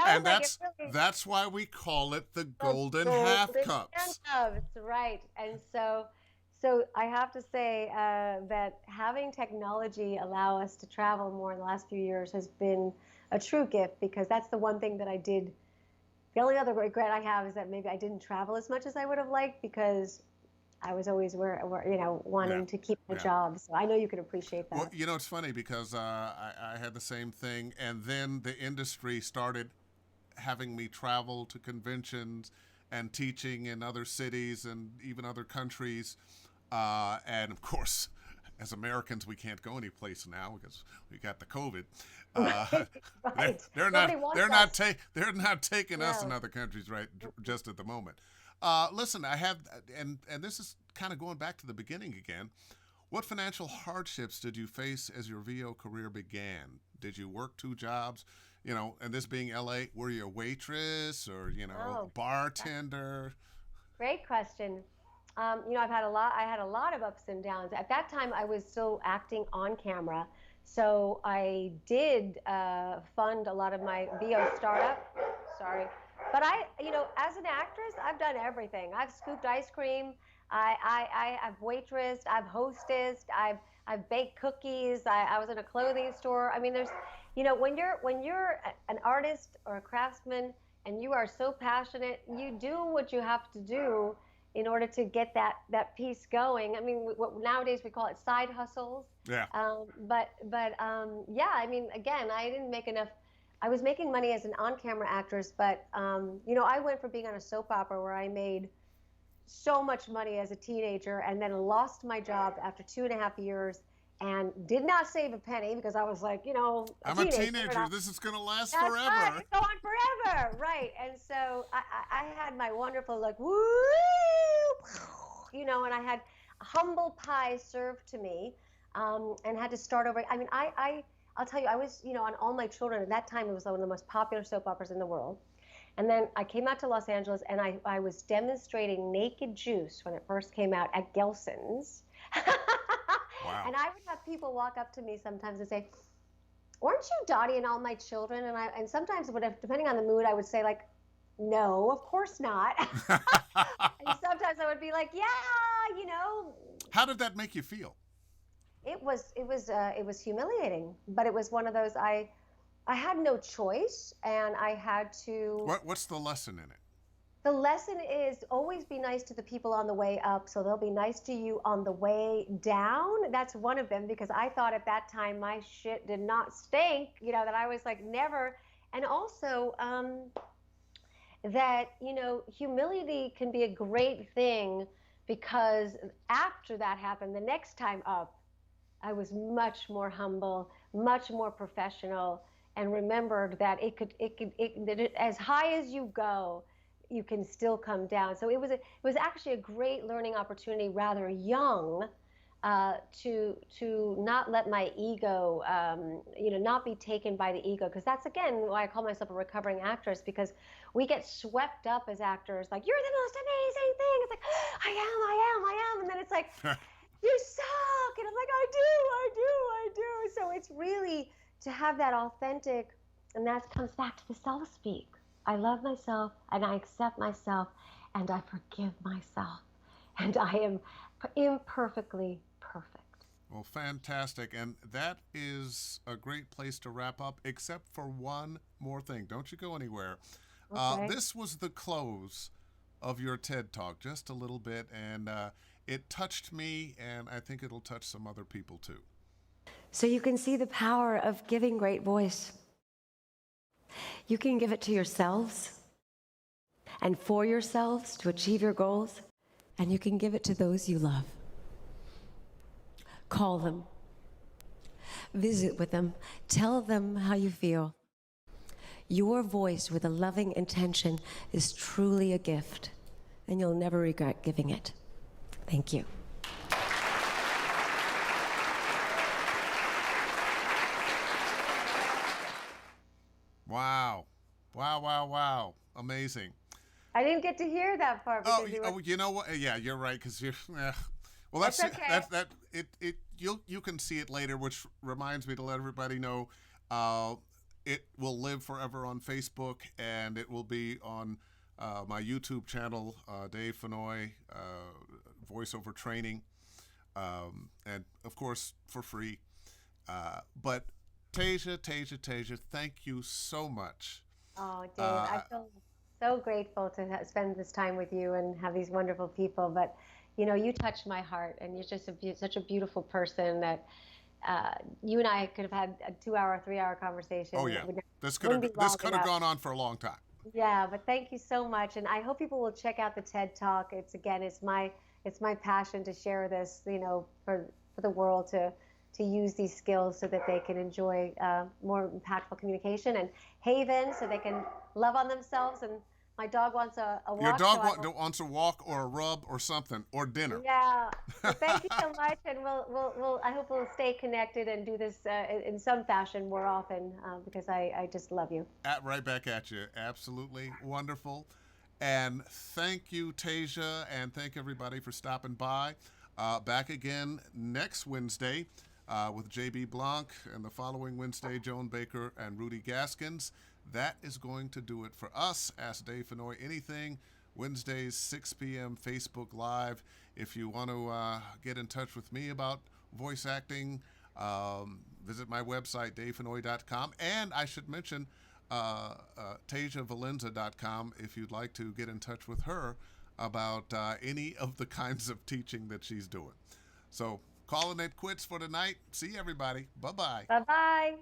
And that's why we call it the golden half cups. Right. And so I have to say that having technology allow us to travel more in the last few years has been a true gift, because that's the one thing that I did. The only other regret I have is that maybe I didn't travel as much as I would have liked, because I was always wanting to keep my job. So I know you can appreciate that. Well, it's funny because I had the same thing, and then the industry started having me travel to conventions and teaching in other cities and even other countries. And of course, as Americans, we can't go any place now because we got the COVID. Right. They're not taking us in other countries right just at the moment. Listen, I have, and this is kind of going back to the beginning again. What financial hardships did you face as your VO career began? Did you work 2 jobs? And this being LA, were you a waitress or, bartender? Great question. I had a lot of ups and downs. At that time, I was still acting on camera. So I did fund a lot of my VO startup. Sorry. But as an actress, I've done everything. I've scooped ice cream. I've waitressed. I've hostessed. I've baked cookies. I was in a clothing store. I mean, there's, when you're an artist or a craftsman and you are so passionate, you do what you have to do in order to get that piece going. I mean, nowadays we call it side hustles. Yeah. Yeah. I mean, again, I didn't make enough. I was making money as an on-camera actress, but I went from being on a soap opera where I made so much money as a teenager, and then lost my job after 2.5 years, and did not save a penny, because I was like, I'm a teenager. This is going to last forever. Right. It's going forever. Right. And so I had my wonderful, like, woo, and I had humble pie served to me, and had to start over. I mean, I'll tell you, I was, on All My Children. At that time, it was one of the most popular soap operas in the world. And then I came out to Los Angeles, and I was demonstrating Naked Juice when it first came out at Gelson's. Wow. And I would have people walk up to me sometimes and say, "Weren't you Dottie in All My Children?" And sometimes, depending on the mood, I would say, like, "No, of course not." And sometimes I would be like, "Yeah, How did that make you feel? It was humiliating, but it was one of those, I had no choice, and I had to. What's the lesson in it? The lesson is always be nice to the people on the way up, so they'll be nice to you on the way down. That's one of them, because I thought at that time my shit did not stink, that I was like, never. And also that, humility can be a great thing, because after that happened, the next time up, I was much more humble, much more professional, and remembered that as high as you go, you can still come down. So it was actually a great learning opportunity, rather young, to not let my ego, not be taken by the ego, because that's, again, why I call myself a recovering actress, because we get swept up as actors, like, you're the most amazing thing. It's like, I am, and then it's like, you suck, and I'm like, I do. So it's really to have that authentic, and that comes back to the self-speak. I love myself, and I accept myself, and I forgive myself, and I am imperfectly perfect. Well, fantastic. And that is a great place to wrap up, except for one more thing. Don't you go anywhere. Okay. This was the close of your TED Talk, just a little bit, and it touched me, and I think it'll touch some other people too. So you can see the power of giving great voice. You can give it to yourselves and for yourselves to achieve your goals, and you can give it to those you love. Call them, visit with them, tell them how you feel. Your voice with a loving intention is truly a gift, and you'll never regret giving it. Thank you. Wow. Wow, wow, wow. Amazing. I didn't get to hear that part because You know what? Yeah, you're right. Because you're. Well, That's okay. You can see it later, which reminds me to let everybody know. It will live forever on Facebook, and it will be on my YouTube channel, Dave Fennoy, voiceover training, and of course for free. But Tasia, thank you so much. Oh, Dave, I Uh, feel so grateful to spend this time with you and have these wonderful people. But, you touch my heart, and you're just such a beautiful person that you and I could have had a 2 hour, 3 hour conversation. oh And yeah, it wouldn't be this long could have enough. gone on for a long time. Yeah, but thank you so much, and I hope people will check out the TED Talk. It's my passion to share this, for the world to use these skills so that they can enjoy more impactful communication and haven, so they can love on themselves. And my dog wants a Your walk, so dog I will. wants a walk or a rub or something or dinner. Yeah. So thank you so much, and I hope we'll stay connected and do this in some fashion more often because I just love you. Right back at you. Absolutely wonderful. And thank you, Tasia, and thank everybody for stopping by. Back again next Wednesday with JB Blanc, and the following Wednesday, Joan Baker and Rudy Gaskins. That is going to do it for us. Ask Dave Fennoy Anything. Wednesdays, 6 p.m. Facebook Live. If you want to get in touch with me about voice acting, visit my website, davefennoy.com. And I should mention TasiaValenza.com if you'd like to get in touch with her about any of the kinds of teaching that she's doing. So, calling it quits for tonight. See everybody. Bye-bye. Bye bye.